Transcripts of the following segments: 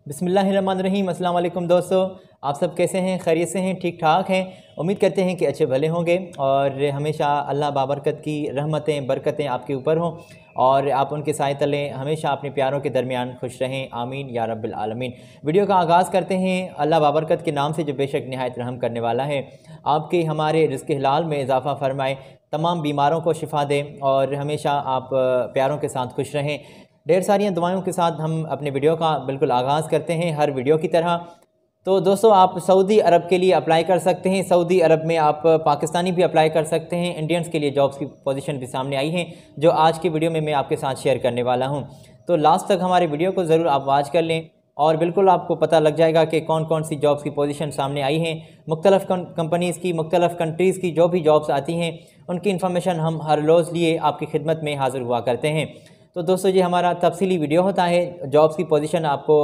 बिस्मिल्लाहिर्रहमानिर्रहीम। अस्सलाम वालेकुम दोस्तों, आप सब कैसे हैं? खैरियत से हैं? ठीक ठाक हैं? उम्मीद करते हैं कि अच्छे भले होंगे और हमेशा अल्लाह बाबरकत की रहमतें बरकतें आपके ऊपर हों और आप उनके साए तले हमेशा अपने प्यारों के दरमियान खुश रहें। आमीन या रब्बिल आलमीन। वीडियो का आगाज़ करते हैं अल्लाह बाबरकत के नाम से जो बेशक निहायत रहम करने वाला है। आपके हमारे रिज़्क़ हिलाल में इजाफ़ा फरमाए, तमाम बीमारों को शिफा दे और हमेशा आप प्यारों के साथ खुश रहें। ढेर सारी दुआओं के साथ हम अपने वीडियो का बिल्कुल आगाज़ करते हैं हर वीडियो की तरह। तो दोस्तों, आप सऊदी अरब के लिए अप्लाई कर सकते हैं। सऊदी अरब में आप पाकिस्तानी भी अप्लाई कर सकते हैं। इंडियंस के लिए जॉब्स की पोजीशन भी सामने आई हैं जो आज की वीडियो में मैं आपके साथ शेयर करने वाला हूं। तो लास्ट तक हमारे वीडियो को ज़रूर आप वॉच कर लें और बिल्कुल आपको पता लग जाएगा कि कौन कौन सी जॉब्स की पोजीशन सामने आई हैं। मुख्तलिफ़ कंपनीज़ की, मुख्तलिफ़ कंट्रीज़ की जो भी जॉब्स आती हैं उनकी इन्फॉर्मेशन हम हर रोज़ लिए आपकी खिदमत में हाज़िर हुआ करते हैं। तो दोस्तों, ये हमारा तफसीली वीडियो होता है। जॉब्स की पोजीशन आपको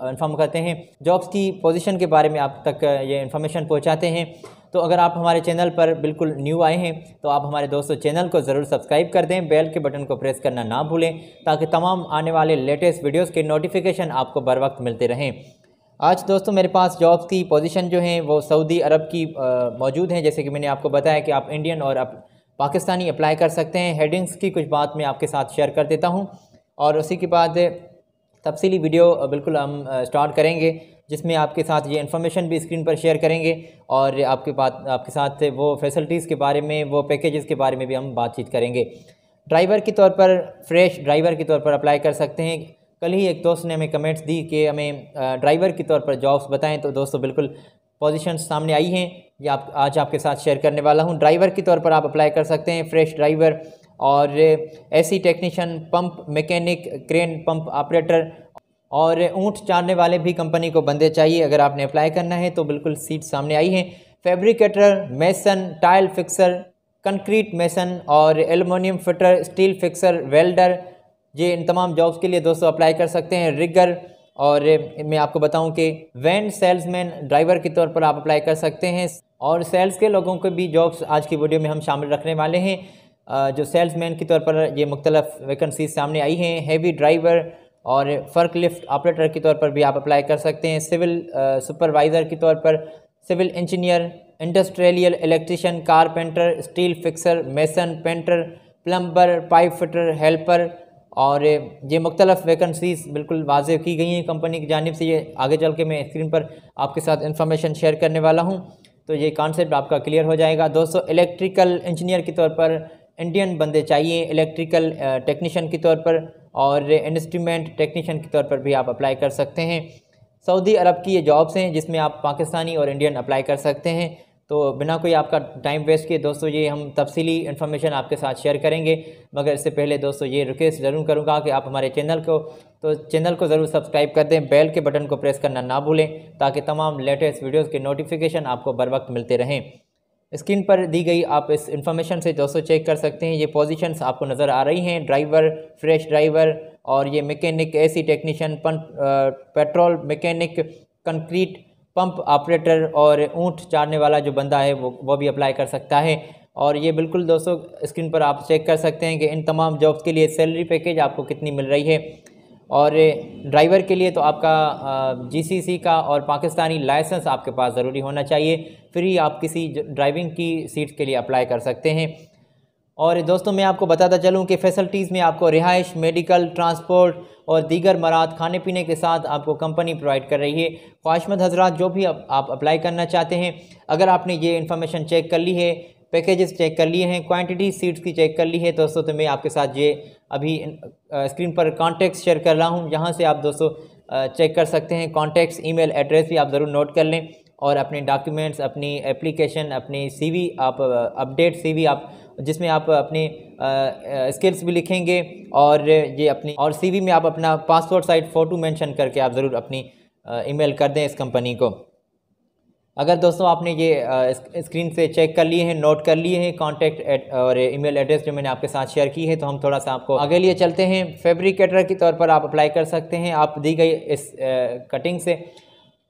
इन्फॉर्म करते हैं, जॉब्स की पोजीशन के बारे में आप तक ये इन्फॉर्मेशन पहुंचाते हैं। तो अगर आप हमारे चैनल पर बिल्कुल न्यू आए हैं तो आप हमारे दोस्तों चैनल को ज़रूर सब्सक्राइब कर दें, बेल के बटन को प्रेस करना ना भूलें ताकि तमाम आने वाले लेटेस्ट वीडियोज़ के नोटिफिकेशन आपको बर वक्त मिलते रहें। आज दोस्तों मेरे पास जॉब्स की पोजीशन जो हैं वो सऊदी अरब की मौजूद हैं। जैसे कि मैंने आपको बताया कि आप इंडियन और पाकिस्तानी अप्लाई कर सकते हैं। हेडिंग्स की कुछ बात मैं आपके साथ शेयर कर देता हूं और उसी के बाद तफसीली वीडियो बिल्कुल हम स्टार्ट करेंगे जिसमें आपके साथ ये इन्फॉर्मेशन भी स्क्रीन पर शेयर करेंगे और आपके साथ वो फैसिलिटीज़ के बारे में, वो पैकेजेस के बारे में भी हम बातचीत करेंगे। ड्राइवर के तौर पर, फ्रेश ड्राइवर के तौर पर अप्लाई कर सकते हैं। कल ही एक दोस्त ने हमें कमेंट्स दी कि हमें ड्राइवर के तौर पर जॉब्स बताएं, तो दोस्तों बिल्कुल पोजीशन सामने आई हैं, ये आज आपके साथ शेयर करने वाला हूं। ड्राइवर के तौर पर आप अप्लाई कर सकते हैं, फ्रेश ड्राइवर और AC technician, pump mechanic, crane pump operator और ऊँट चारने वाले भी कंपनी को बंदे चाहिए। अगर आपने अप्लाई करना है तो बिल्कुल सीट सामने आई हैं। Fabricator, mason, tile fixer, concrete mason और aluminium fitter, steel fixer, welder, ये इन तमाम जॉब्स के लिए दोस्तों अप्लाई कर सकते हैं। रिगर, और मैं आपको बताऊं कि वैन सेल्समैन ड्राइवर के तौर पर आप अप्लाई कर सकते हैं और सेल्स के लोगों को भी जॉब्स आज की वीडियो में हम शामिल रखने वाले हैं। जो सेल्समैन के तौर पर ये मुख्तलिफ वैकेंसीज सामने आई हैं। हैवी ड्राइवर और फर्क लिफ्ट ऑपरेटर के तौर पर भी आप अप्लाई कर सकते हैं। सिविल सुपरवाइज़र के तौर पर, civil engineer, industrial electrician, carpenter, steel fixer, mason, painter, plumber, pipe fitter, helper और ये मुख्तलिफ वैकेंसीज़ बिल्कुल वाज़ेह की गई हैं कंपनी की जानिब से। ये आगे चल के मैं स्क्रीन पर आपके साथ इन्फॉर्मेशन शेयर करने वाला हूं, तो ये कॉन्सेप्ट आपका क्लियर हो जाएगा। दोस्तों, इलेक्ट्रिकल इंजीनियर के तौर पर इंडियन बंदे चाहिए, इलेक्ट्रिकल टेक्नीशियन के तौर पर और इंस्ट्रूमेंट टेक्नीशियन के तौर पर भी आप अप्लाई कर सकते हैं। सऊदी अरब की ये जॉब्स हैं जिसमें आप पाकिस्तानी और इंडियन अप्लाई कर सकते हैं। तो बिना कोई आपका टाइम वेस्ट किए दोस्तों ये हम तफसीली इन्फॉर्मेशन आपके साथ शेयर करेंगे, मगर इससे पहले दोस्तों ये रिक्वेस्ट ज़रूर करूँगा कि आप हमारे चैनल को ज़रूर सब्सक्राइब कर दें, बेल के बटन को प्रेस करना ना भूलें ताकि तमाम लेटेस्ट वीडियोज़ के नोटिफिकेशन आपको बर वक्त मिलते रहें। स्क्रीन पर दी गई आप इस इन्फॉर्मेशन से दोस्तों चेक कर सकते हैं, ये पोजीशंस आपको नज़र आ रही हैं। ड्राइवर, फ्रेश ड्राइवर और ये mechanic, AC technician, petrol mechanic, concrete pump operator और ऊँट चारने वाला जो बंदा है वो भी अप्लाई कर सकता है। और ये बिल्कुल दोस्तों स्क्रीन पर आप चेक कर सकते हैं कि इन तमाम जॉब्स के लिए सैलरी पैकेज आपको कितनी मिल रही है। और ड्राइवर के लिए तो आपका जीसीसी का और पाकिस्तानी लाइसेंस आपके पास ज़रूरी होना चाहिए, फिर ही आप किसी ड्राइविंग की सीट के लिए अप्लाई कर सकते हैं। और दोस्तों, मैं आपको बताता चलूं कि फ़ैसिलिटीज़ में आपको रिहाइश, मेडिकल, ट्रांसपोर्ट और दीगर मराद, खाने पीने के साथ आपको कंपनी प्रोवाइड कर रही है। ख्वाहिशमंद हजरात जो भी आप अप्लाई करना चाहते हैं, अगर आपने ये इन्फॉर्मेशन चेक कर ली है, पैकेजेस चेक कर लिए हैं, क्वांटिटी सीट्स की चेक कर ली है दोस्तों, तो मैं आपके साथ ये अभी स्क्रीन पर कॉन्टैक्ट्स शेयर कर रहा हूँ, यहाँ से आप दोस्तों चेक कर सकते हैं। कॉन्टैक्ट्स, ईमेल एड्रेस भी आप ज़रूर नोट कर लें और अपने डॉक्यूमेंट्स, अपनी एप्लीकेशन, अपनी सीवी, आप अपडेट सीवी आप जिसमें आप अपनी स्किल्स भी लिखेंगे और ये अपनी और सीवी में आप अपना पासपोर्ट साइज फ़ोटो मेंशन करके आप ज़रूर अपनी ईमेल कर दें इस कंपनी को। अगर दोस्तों आपने ये स्क्रीन से चेक कर लिए हैं, नोट कर लिए हैं कॉन्टैक्ट और ईमेल एड्रेस जो मैंने आपके साथ शेयर की है, तो हम थोड़ा सा आपको आगे लिए चलते हैं। फैब्रिकेटर के तौर पर आप अप्लाई कर सकते हैं, आप दी गई इस कटिंग से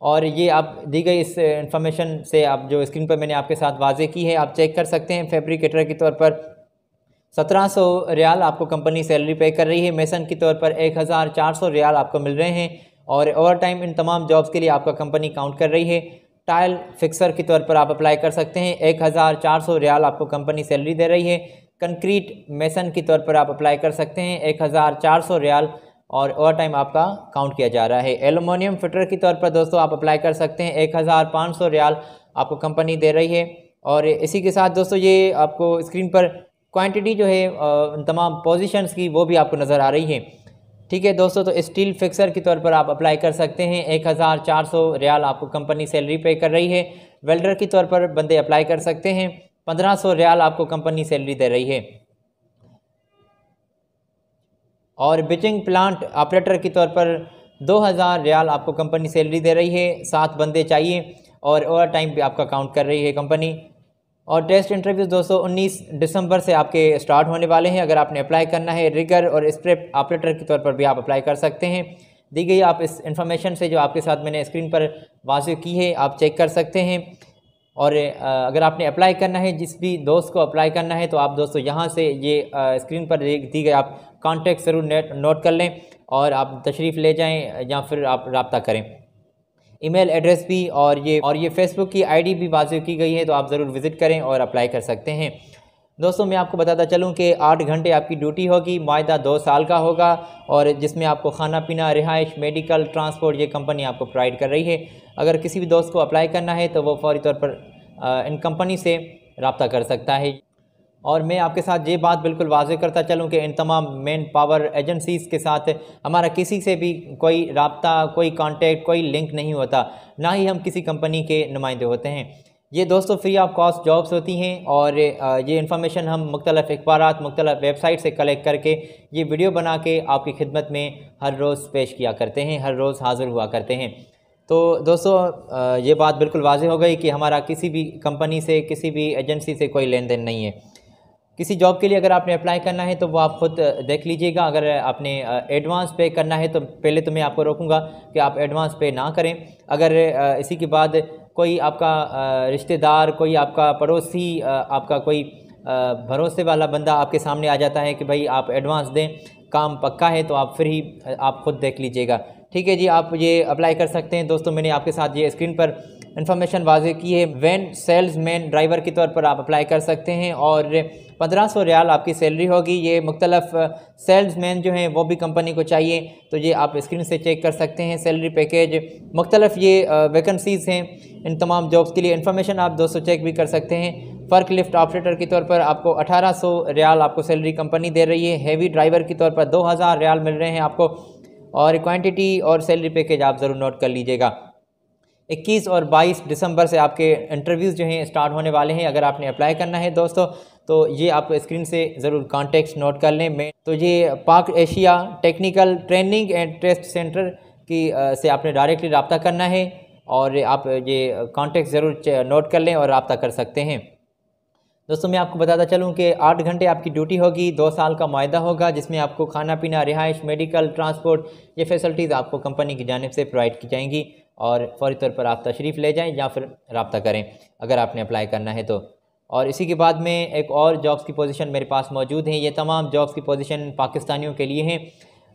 और ये आप दी गई इस इंफॉर्मेशन से आप जो स्क्रीन पर मैंने आपके साथ वाजे की है आप चेक कर सकते हैं। फैब्रिकेटर के तौर पर 1700 रियाल आपको कंपनी सैलरी पे कर रही है। मेसन के तौर पर 1400 रियाल आपको मिल रहे हैं और ओवर टाइम इन तमाम जॉब्स के लिए आपका कंपनी काउंट कर रही है। टाइल फिक्सर के तौर पर आप अप्लाई कर सकते हैं, 1400 रियाल आपको कंपनी सैलरी दे रही है। कंक्रीट मेसन के तौर पर आप अप्लाई कर सकते हैं, 1400 रियाल और ओवर टाइम आपका काउंट किया जा रहा है। एलुमिनियम फिटर के तौर पर दोस्तों आप अप्लाई कर सकते हैं, 1500 रियाल आपको कंपनी दे रही है। और इसी के साथ दोस्तों ये आपको स्क्रीन पर क्वांटिटी जो है तमाम पोजीशंस की वो भी आपको नज़र आ रही है। ठीक है दोस्तों, तो स्टील फिक्सर के तौर पर आप अप्लाई कर सकते हैं, 1400 रियाल आपको कंपनी सैलरी पे कर रही है। वेल्डर के तौर पर बंदे अप्लाई कर सकते हैं, 1500 रियाल आपको कंपनी सैलरी दे रही है। और बिचिंग प्लांट ऑपरेटर के तौर पर 2000 रियाल आपको कंपनी सैलरी दे रही है, 7 बंदे चाहिए और ओवर टाइम भी आपका काउंट कर रही है कंपनी। और टेस्ट इंटरव्यूज़ दोस्तों 19 दिसंबर से आपके स्टार्ट होने वाले हैं। अगर आपने अप्लाई करना है रिगर और स्ट्रिप ऑपरेटर के तौर पर भी आप अप्लाई कर सकते हैं। दी गई आप इस इन्फॉर्मेशन से जो आपके साथ मैंने स्क्रीन पर वाज़ेह की है आप चेक कर सकते हैं। और अगर आपने अप्लाई करना है, जिस भी दोस्त को अप्लाई करना है, तो आप दोस्तों यहाँ से ये स्क्रीन पर दी गई आप कॉन्टैक्ट ज़रूर नोट कर लें और आप तशरीफ़ ले जाएँ या फिर आप रब्ता करें। ईमेल एड्रेस भी और ये फेसबुक की आईडी भी वाज़ेह की गई है, तो आप ज़रूर विज़िट करें और अप्लाई कर सकते हैं। दोस्तों मैं आपको बताता चलूं कि 8 घंटे आपकी ड्यूटी होगी, मुआहदा 2 साल का होगा और जिसमें आपको खाना पीना, रिहाइश, मेडिकल, ट्रांसपोर्ट ये कंपनी आपको प्रोवाइड कर रही है। अगर किसी भी दोस्त को अप्लाई करना है तो वो फौरी तौर पर इन कंपनी से रब्ता कर सकता है। और मैं आपके साथ ये बात बिल्कुल वाज़ेह करता चलूँ कि इन तमाम मैन पावर एजेंसीज़ के साथ हमारा किसी से भी कोई रब्ता, कोई कांटेक्ट, कोई लिंक नहीं होता, ना ही हम किसी कंपनी के नुमाइंदे होते हैं। ये दोस्तों फ्री ऑफ कॉस्ट जॉब्स होती हैं और ये इन्फॉर्मेशन हम मुख्तलिफ़ अखबारात, मुख्तलिफ़ वेबसाइट से कलेक्ट करके ये वीडियो बना के आपकी खिदमत में हर रोज़ पेश किया करते हैं, हर रोज़ हाज़िर हुआ करते हैं। तो दोस्तों ये बात बिल्कुल वाज़ेह हो गई कि हमारा किसी भी कंपनी से, किसी भी एजेंसी से कोई लेन देन नहीं है। किसी जॉब के लिए अगर आपने अप्लाई करना है तो वो आप ख़ुद देख लीजिएगा। अगर आपने एडवांस पे करना है तो पहले तो मैं आपको रोकूंगा कि आप एडवांस पे ना करें। अगर इसी के बाद कोई आपका रिश्तेदार, कोई आपका पड़ोसी, आपका कोई भरोसे वाला बंदा आपके सामने आ जाता है कि भाई आप एडवांस दें, काम पक्का है, तो आप फिर ही आप ख़ुद देख लीजिएगा। ठीक है जी, आप ये अप्लाई कर सकते हैं। दोस्तों मैंने आपके साथ ये स्क्रीन पर इन्फॉर्मेशन वाज़ेह की है। वैन सेल्समैन ड्राइवर के तौर पर आप अप्लाई कर सकते हैं और 1500 रियाल आपकी सैलरी होगी। ये मुख्तलफ़ सेल्समैन जो हैं वो भी कंपनी को चाहिए, तो ये आप स्क्रीन से चेक कर सकते हैं। सैलरी पैकेज मुख्तलफ़ ये वैकेंसीज़ हैं इन तमाम जॉब्स के लिए। इन्फॉर्मेशन आप दोस्तों चेक भी कर सकते हैं। फ़र्क लिफ्ट ऑपरेटर के तौर पर आपको 1800 रियाल आपको सैलरी कंपनी दे रही है। हैवी ड्राइवर के तौर पर 2000 रियाल मिल रहे हैं आपको। और क्वांटिटी और सैलरी पैकेज आप ज़रूर नोट कर लीजिएगा। 21 और 22 दिसंबर से आपके इंटरव्यूज़ जो हैं स्टार्ट होने वाले हैं। अगर आपने अप्लाई करना है दोस्तों तो ये आप स्क्रीन से ज़रूर कॉन्टेक्ट नोट कर लें। मैं तो ये Pak Asia Technical Training and Test Centre की से आपने डायरेक्टली रब्ता करना है और आप ये कॉन्टेक्ट ज़रूर नोट कर लें और रब्ता कर सकते हैं। दोस्तों मैं आपको बताता चलूँ कि 8 घंटे आपकी ड्यूटी होगी, 2 साल का मुआहदा होगा, जिसमें आपको खाना पीना, रिहाइश, मेडिकल, ट्रांसपोर्ट ये फैसिलिटीज़ आपको कंपनी की जानिब से प्रोवाइड की जाएंगी और फौरी तौर पर आप तशरीफ़ ले जाएं या फिर रब्ता करें अगर आपने अप्लाई करना है तो। और इसी के बाद में एक और जॉब्स की पोजीशन मेरे पास मौजूद हैं। ये तमाम जॉब्स की पोजीशन पाकिस्तानियों के लिए हैं,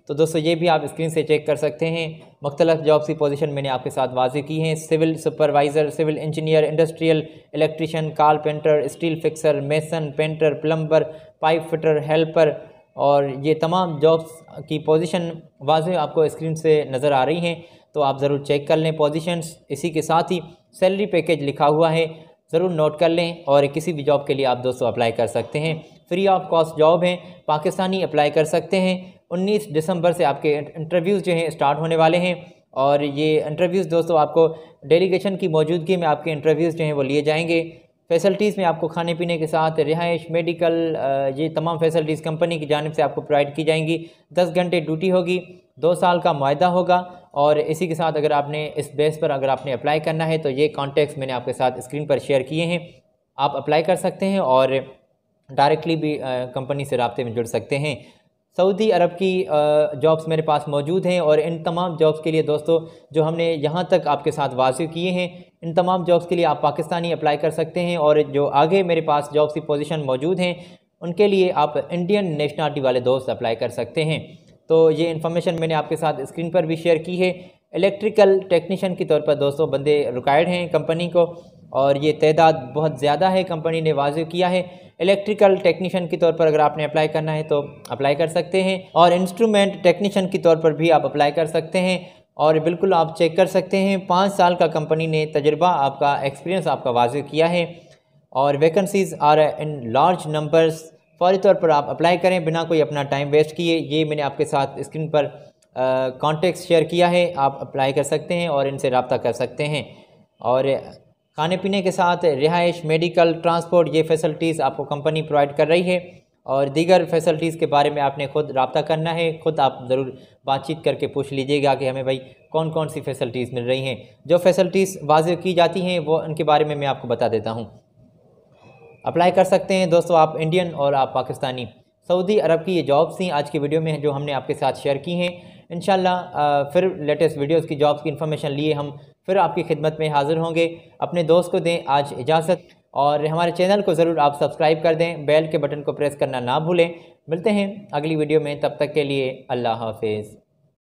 तो दोस्तों ये भी आप स्क्रीन से चेक कर सकते हैं। मुख्तलिफ़ जॉब्स की पोजीशन मैंने आपके साथ वाज़ेह की हैं। Civil supervisor, civil engineer, industrial electrician, carpenter, steel fixer, mason, painter, plumber, pipe fitter, helper, और ये तमाम जॉब्स की पोजीशन वाज़ेह आपको स्क्रीन से नज़र आ रही हैं, तो आप ज़रूर चेक कर लें पोजीशंस। इसी के साथ ही सैलरी पैकेज लिखा हुआ है, ज़रूर नोट कर लें और किसी भी जॉब के लिए आप दोस्तों अप्लाई कर सकते हैं। फ्री ऑफ कॉस्ट जॉब है, पाकिस्तानी अप्लाई कर सकते हैं। 19 दिसंबर से आपके इंटरव्यूज़ जो हैं स्टार्ट होने वाले हैं और ये इंटरव्यूज़ दोस्तों आपको डेलीगेशन की मौजूदगी में आपके इंटरव्यूज़ जो हैं वो लिए जाएंगे। फैसिलिटीज़ में आपको खाने पीने के साथ रिहाइश, मेडिकल, ये तमाम फैसिलिटीज़ कंपनी की जानिब से आपको प्रोवाइड की जाएंगी। 10 घंटे ड्यूटी होगी, 2 साल का मुआहदा होगा और इसी के साथ अगर आपने इस बेस पर अगर आपने अप्लाई करना है तो ये कॉन्टैक्ट्स मैंने आपके साथ स्क्रीन पर शेयर किए हैं, आप अप्लाई कर सकते हैं और डायरेक्टली भी कंपनी से रब्ते में जुड़ सकते हैं। सऊदी अरब की जॉब्स मेरे पास मौजूद हैं और इन तमाम जॉब्स के लिए दोस्तों जो हमने यहाँ तक आपके साथ वाज़ेह किए हैं, इन तमाम जॉब्स के लिए आप पाकिस्तानी अप्लाई कर सकते हैं और जो आगे मेरे पास जॉब्स की पोजीशन मौजूद हैं उनके लिए आप इंडियन नेशनलिटी वाले दोस्त अप्लाई कर सकते हैं। तो ये इन्फॉर्मेशन मैंने आपके साथ स्क्रीन पर भी शेयर की है। इलेक्ट्रिकल टेक्नीशियन के तौर पर दोस्तों बंदे रिक्वायर्ड हैं कंपनी को, और ये तादाद बहुत ज़्यादा है, कंपनी ने वाज़ेह किया है। इलेक्ट्रिकल टेक्नीशियन के तौर पर अगर आपने अप्लाई करना है तो अप्लाई कर सकते हैं, और इंस्ट्रूमेंट टेक्नीशियन के तौर पर भी आप अप्लाई कर सकते हैं। और बिल्कुल आप चेक कर सकते हैं, 5 साल का कंपनी ने तजुर्बा, आपका एक्सपीरियंस आपका वाज़ेह किया है, और vacancies are in large numbers. फ़ौरी तौर पर आप अप्लाई करें बिना कोई अपना टाइम वेस्ट किए। ये मैंने आपके साथ स्क्रीन पर कॉन्टेक्ट शेयर किया है, आप अप्लाई कर सकते हैं और इनसे रब्ता कर सकते हैं। और खाने पीने के साथ रिहाइश, मेडिकल, ट्रांसपोर्ट, ये फ़ैसिलिटीज़ आपको कंपनी प्रोवाइड कर रही है। और दीगर फ़ैसिलिटीज़ के बारे में आपने ख़ुद रब्ता करना है, ख़ुद आप ज़रूर बातचीत करके पूछ लीजिएगा कि हमें भाई कौन कौन सी फ़ैसिलिटीज़ मिल रही हैं। जो फ़ैसिलिटीज़ वाज़ेह की जाती हैं वो उनके बारे में मैं आपको बता देता हूँ। अप्लाई कर सकते हैं दोस्तों आप इंडियन और आप पाकिस्तानी। सऊदी अरब की ये जॉब्स थी आज की वीडियो में जो हमने आपके साथ शेयर की हैं। इंशाल्लाह फिर लेटेस्ट वीडियोस की जॉब्स की इन्फॉर्मेशन लिए हम फिर आपकी खिदमत में हाज़िर होंगे। अपने दोस्त को दें आज इजाज़त, और हमारे चैनल को ज़रूर आप सब्सक्राइब कर दें, बेल के बटन को प्रेस करना ना भूलें। मिलते हैं अगली वीडियो में, तब तक के लिए अल्लाह हाफ़िज़।